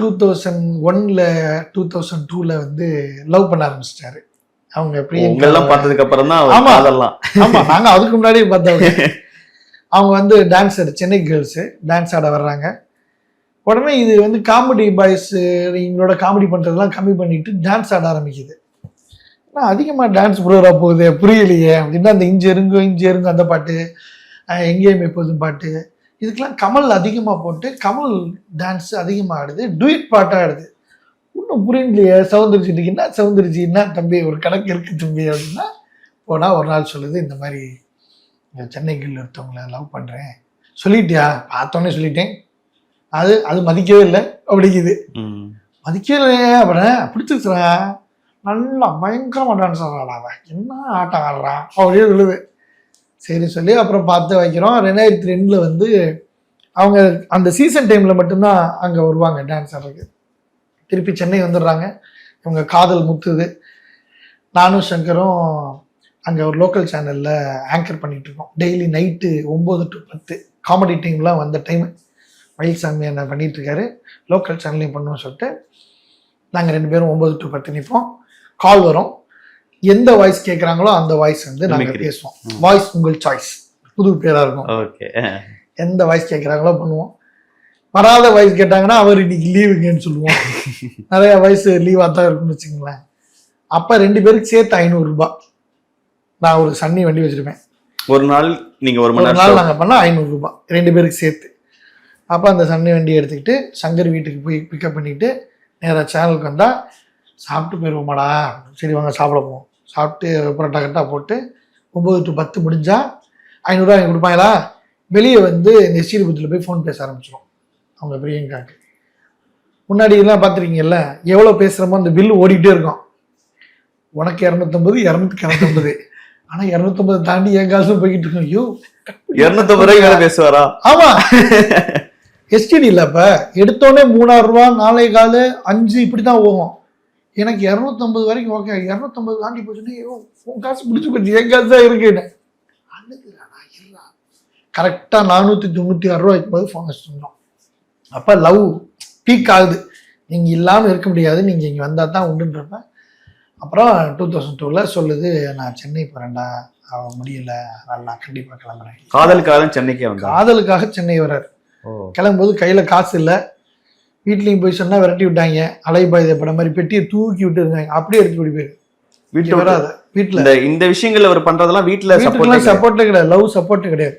2001ல 2002ல வந்து லவ் பண்ண ஆரம்பிச்சிட்டாரு. அவங்க உங்களெல்லாம் பார்த்ததுக்கு அப்புறம் தான் ஆமா அதெல்லாம். ஆமா நாங்க அதுக்கு முன்னாடியே பார்த்தவங்க. அவங்க வந்து டான்ஸர், சென்னை கேர்ள்ஸ் டான்ஸ் ஆட வர்றாங்க. உடனே இது வந்து காமெடி பாய்ஸ் இவங்களோட காமெடி பண்றதெல்லாம் கம்மி பண்ணிட்டு டான்ஸ் ஆட ஆரம்பிக்குது. ஆனால் அதிகமாக டான்ஸ் ப்ரோக்ராம் போகுது புரியலையே அப்படின்னா அந்த இஞ்சி எருங்கும் அந்த பாட்டு, எங்கேயும் எப்போதும் பாட்டு, இதுக்கெல்லாம் கமல் அதிகமாக போட்டு கமல் டான்ஸ் அதிகமாக ஆடுது, டூயட் பாட்டாக ஆடுது. இன்னும் புரியலையே சவுந்தரிச்சிட்டு என்ன சவுந்தரிச்சி என்ன தம்பி ஒரு கணக்கு இருக்கு தம்பி அப்படின்னா போனால் ஒரு நாள் சொல்லுது இந்த மாதிரி சென்னைக்குள்ள ஒருத்தவங்களை லவ் பண்ணுறேன். சொல்லிட்டியா? பார்த்தோன்னே சொல்லிட்டேன். அது மதிக்கவே இல்லை அப்படிங்குது. மதிக்கவே இல்லையே அப்படின்னா பிடிச்சிருச்சுறேன், நல்லா பயங்கரமாக டான்ஸ் ஆடுறான், என்ன ஆட்டம் ஆடுறான் அப்படியே சொல்லுது. சரி சொல்லி அப்புறம் பார்த்து வைக்கிறோம். 2002 வந்து அவங்க அந்த சீசன் டைமில் மட்டும்தான் அங்கே வருவாங்க டான்ஸ் ஆடுறதுக்கு. திருப்பி சென்னை வந்துடுறாங்க. இவங்க காதல் முத்துது. நானும் சங்கரும் அங்கே ஒரு லோக்கல் சேனலில் ஆங்கர் பண்ணிகிட்டு இருக்கோம். டெய்லி நைட்டு 9 to 10 காமெடி டைம்லாம் வந்த டைமு மயில்சாமி என்ன பண்ணிகிட்ருக்காரு. லோக்கல் சேனல்லையும் பண்ணுவோம் சொல்லிட்டு நாங்கள் 2 பேரும் 9 to 10 நிற்போம். கால் வரும். எந்த வாய்ஸ் கேட்குறாங்களோ அந்த வாய்ஸ் வந்து நாங்கள் பேசுவோம். வாய்ஸ் உங்கள் சாய்ஸ், புது பேராக இருக்கும். ஓகே, எந்த வாய்ஸ் கேட்குறாங்களோ பண்ணுவோம். வராத வாய்ஸ் கேட்டாங்கன்னா அவர் இன்னைக்கு லீவுங்கன்னு சொல்லுவோம். நிறைய வாய்ஸ் லீவாக தான் இருக்குன்னு வச்சுங்களேன். அப்போ 2 பேருக்கு சேர்த்து 500 ரூபாய். நான் ஒரு சன்னி வண்டி வச்சுருப்பேன். ஒரு நாள் நீங்கள் ஒரு நாள் நாங்கள் பண்ணால் 500 ரூபாய் 2 பேருக்கு சேர்த்து. அப்போ அந்த சன்னி வண்டி எடுத்துக்கிட்டு சங்கர் வீட்டுக்கு போய் பிக்கப் பண்ணிவிட்டு நேராக சேனலுக்கு வந்தால் சாப்பிட்டு போயிடுவோமாடா. சரி வாங்க சாப்பிட போவோம். சாப்பிட்டு பரோட்டா கட்டா போட்டு 9 to 10 முடிஞ்சா 500 ரூபா கொடுப்பாங்களா. வெளியே வந்து இந்த ஸ்ரீபுரத்தில் போய் ஃபோன் பேச ஆரம்பிச்சிடும் அவங்க பிரியங்காக்கு. முன்னாடி எல்லாம் பார்த்துருக்கீங்கல்ல, எவ்வளோ பேசுகிறோமோ அந்த பில்லு ஓடிக்கிட்டே இருக்கும். உனக்கு 250, 250. ஆனால் 250 தாண்டி என் காசும் போய்கிட்டு இருக்கோம். ஐயோ 250 ரூபாய் பேசுவாரா? ஆமாம், எஸ்டிடி இல்லை. இப்போ எடுத்தோடனே 3000 ரூபா 4.25 5 இப்படி தான் போகும். எனக்கு 250 வரைக்கும் ஓகே. 250 தாண்டி போச்சுன்னா ஐயோ உன் காசு பிடிச்சி போச்சு, என் காசு தான் இருக்குன்னு கரெக்டாக 496 ரூபா வைக்கும்போது ஃபோன் வச்சுருந்தோம். அப்போ லவ் பீக் ஆகுது. நீங்கள் இல்லாமல் இருக்க முடியாது, நீங்கள் இங்கே வந்தால் தான் உண்டுன்றப்ப அப்புறம் 2002ல சொல்லுது நான் சென்னை போகிறேன்டா, அவன் முடியல, நான் கண்டிப்பாக கிளம்புறேன். காதலுக்காக சென்னைக்கே வந்து காதலுக்காக சென்னை வர்றாரு. கிளம்பும்போது கையில் காசு இல்லை. வீட்லேயும் போய் சொன்னால் விரட்டி விட்டாங்க. அலைபாயுத படம் மாதிரி பெட்டியை தூக்கி விட்டு இருந்தாங்க. அப்படியே எடுத்து போய் போயிரு வீட்டு வராத. வீட்டில் இந்த விஷயங்கள் அவர் பண்ணுறதெல்லாம் வீட்டில் சப்போர்ட்டே கிடையாது, லவ் சப்போர்ட்டே கிடையாது.